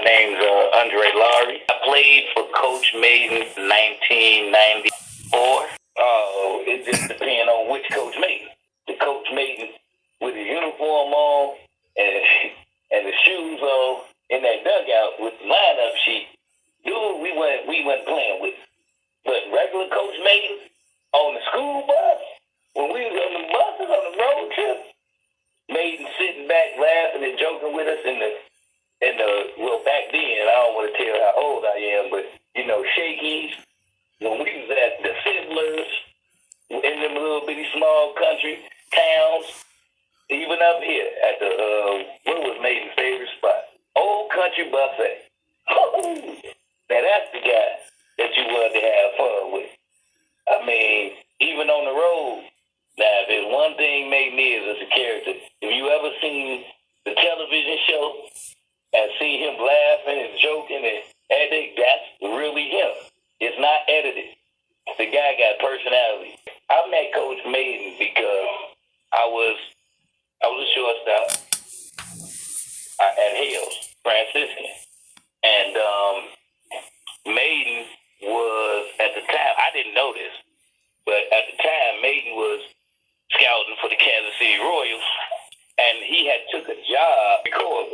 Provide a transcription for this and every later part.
name's Lowery. I played for Coach Mayden in 1994. It just depends on which Coach Mayden. The Coach Mayden with his uniform on and the shoes on in that dugout with the lineup sheet. Dude, we went playing with. But regular Coach Mayden on the school bus, when we was on the buses on the road trip, Mayden sitting back laughing and joking with us well, back then, I don't want to tell how old I am, but, Shakey's, when we was at the Fiddlers, in them little bitty small country towns, even up here at the, what was Mayden's favorite spot? Old Country Buffet. Now that's the guy that you wanted to have fun with. I mean, even on the road, now if there's one thing Mayden is as a character, if you ever seen the television show and see him laughing and joking and acting, that's really him. It's not edited. The guy got personality. I met Coach Mayden because I was a shortstop at Hales, Franciscan. And Mayden was, at the time, I didn't know this, but at the time, Mayden was scouting for the Kansas City Royals, and he had took a job because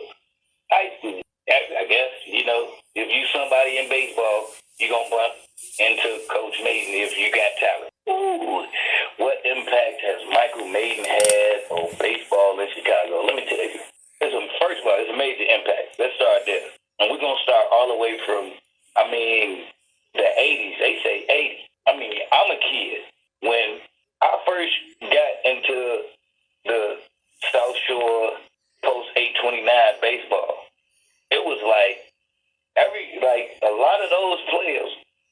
high school. I guess, if you somebody in baseball, you're going to bump into Coach Mayden if you got talent. Ooh, what impact has Michael Mayden had on baseball in Chicago? Let me tell you. First of all, it's a major impact. Let's start there. And we're going to start all the way from, the 80s. They say 80s. I'm a kid. When I first got into the South Shore post 829 baseball, it was like a lot of those players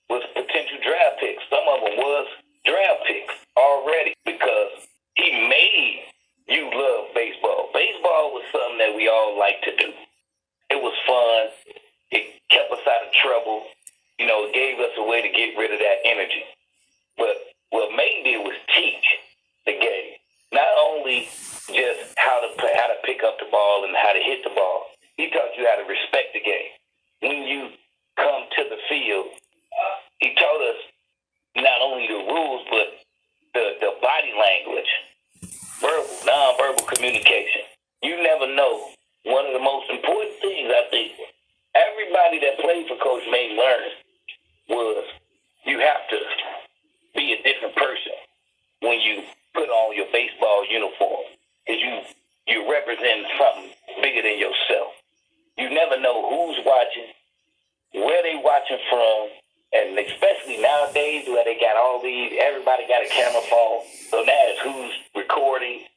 was potential draft picks. Some of them was draft picks already because he made you love baseball. Baseball was something that we all like to do. It was fun. It kept us out of trouble. It gave us a way to get rid of that energy. But what Mayden did was teach the game. Not only just how to pick up the ball and how to hit the ball. He taught you how to respect the game. When you come to the field, he taught us not only the rules, but the body language, nonverbal communication. You never know. One of the most important things I think everybody that played for Coach Mayden learned was you have to be a different person when you put on your baseball uniform, because you represent something bigger than yourself. You never know who's watching, where they watching from, and especially nowadays where they got everybody got a camera phone, so now it's who's recording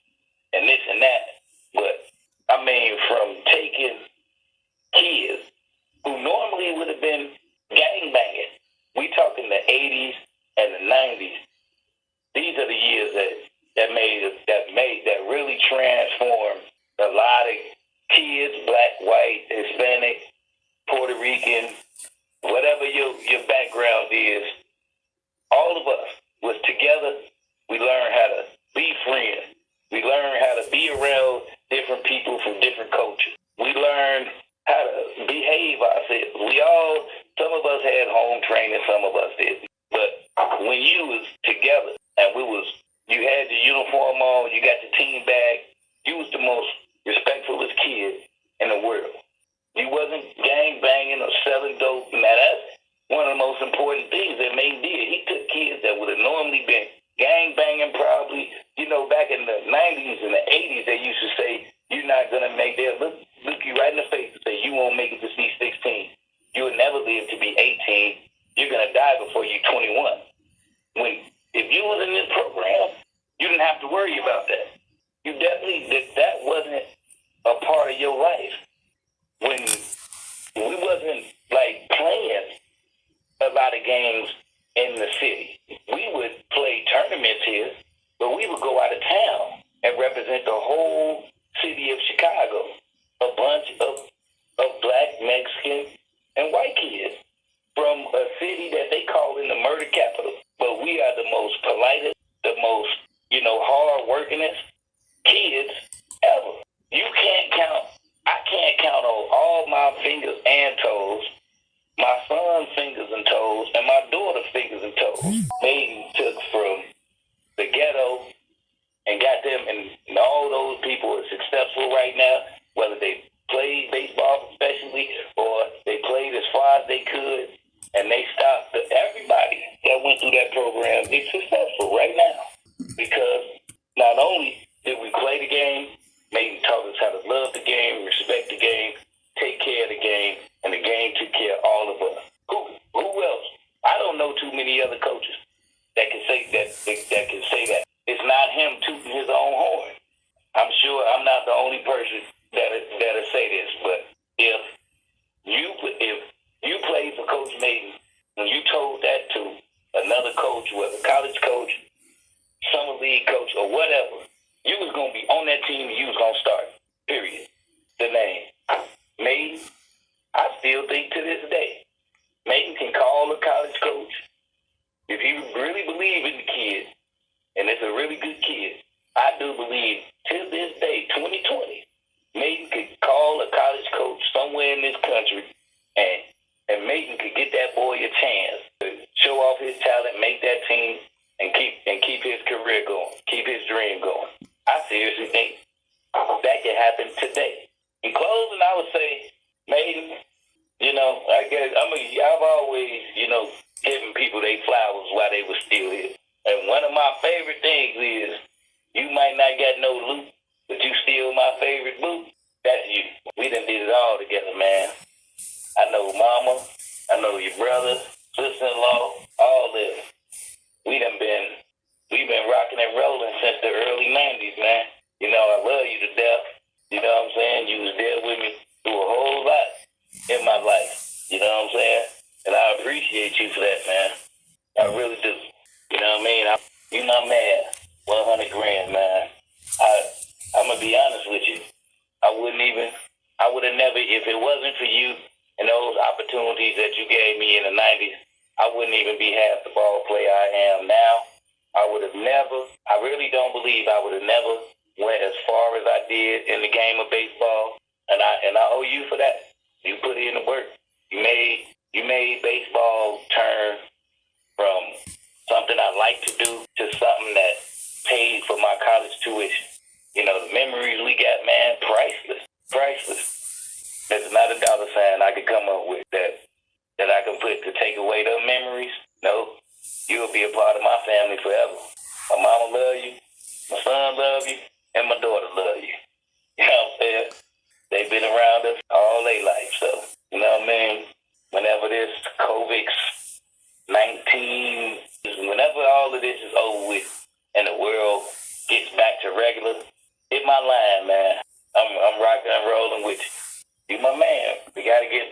and this and that. But, from taking kids who normally would have been gangbanging, we talking the 80s and the 90s. These are the years that really transformed a lot of kids, black, white, Hispanic, Puerto Rican, whatever your background is. All of us was together. We learned how to be friends. We learned how to be around different people from different cultures. We learned how to behave ourselves. Some of us had home training, some of us didn't. But when you was together and you had the uniform on, you got the team bag, you was the most respectfulest kid in the world. You wasn't gang banging or selling dope. Now that's one of the most important things that Mayden did. He took kids that would have normally been gang banging probably, back in the 90s and the 80s, they used to say, you're not going to make that. Look you right in the face and say, you won't make it to be 16. You will never live to be 18. You're going to die before you're 21. If you was in this program, you didn't have to worry about that. You definitely, that wasn't a part of your life. When we wasn't playing a lot of games in the city. We would play tournaments here, but we would go out of town and represent the whole city of Chicago. A bunch of black, Mexican, and white kids from a city that they call in the murder capital. But we are the most politest, the most, hard workingest kids ever. I can't count on all my fingers and and they stopped everybody that went through that program is successful right now. Because not only did we play the game, Mayden taught us how to love the game, respect the game, take care of the game, and the game took care of all of us. Who else? I don't know too many other coaches that can say that. It's not him tooting his own horn. I'm sure I'm not the only person that'll say this, but if you played for Coach Mayden and you told that to another coach, whether college coach, summer league coach, or whatever, you was gonna be on that team and you was gonna start. Period. The name Mayden. I still think to this day, Mayden can call a college coach if he really believe in the kid, and it's a really good kid. I do believe to this day, 2020, Mayden could call a college coach somewhere in this country, and Mayden could get that boy a chance to show off his talent, make that team, and keep his career going, keep his dream going. I seriously think that could happen today. In closing, I would say, Mayden, I guess I've always, given people their flowers while they were still here. And one of my favorite things is you might not get no loot, but you still my favorite boot. That's you. We done did it all together, man. I know mama, I know your brother, sister-in-law, all this. We've been rocking and rolling since the early 90s, man. I love you to death. You know what I'm saying? You was there with me through a whole lot in my life. You know what I'm saying? And I appreciate you for that, man. I really do. You know what I mean? You my man. 100 grand, man. I'm going to be honest with you. I would have never, if it wasn't for you and those opportunities that you gave me in the 90s, I wouldn't even be half the ball player I am now. I really don't believe I would have never went as far as I did in the game of baseball. And I owe you for that. You put in the work. You made baseball turn from something I like to do to something that paid for my college tuition. The memories we got, man, priceless. Priceless. There's not a dollar sign I could come up with that I can put to take away those memories. No, you'll be a part of my family forever. My mama love you, my son love you, and my daughter love you. You know what I'm saying? They've been around us all their life, so, you know what I mean? Whenever this COVID-19, whenever all of this is over with and the world gets back to regular, hit my line, man. I'm rocking and rolling with you. You my man. We gotta get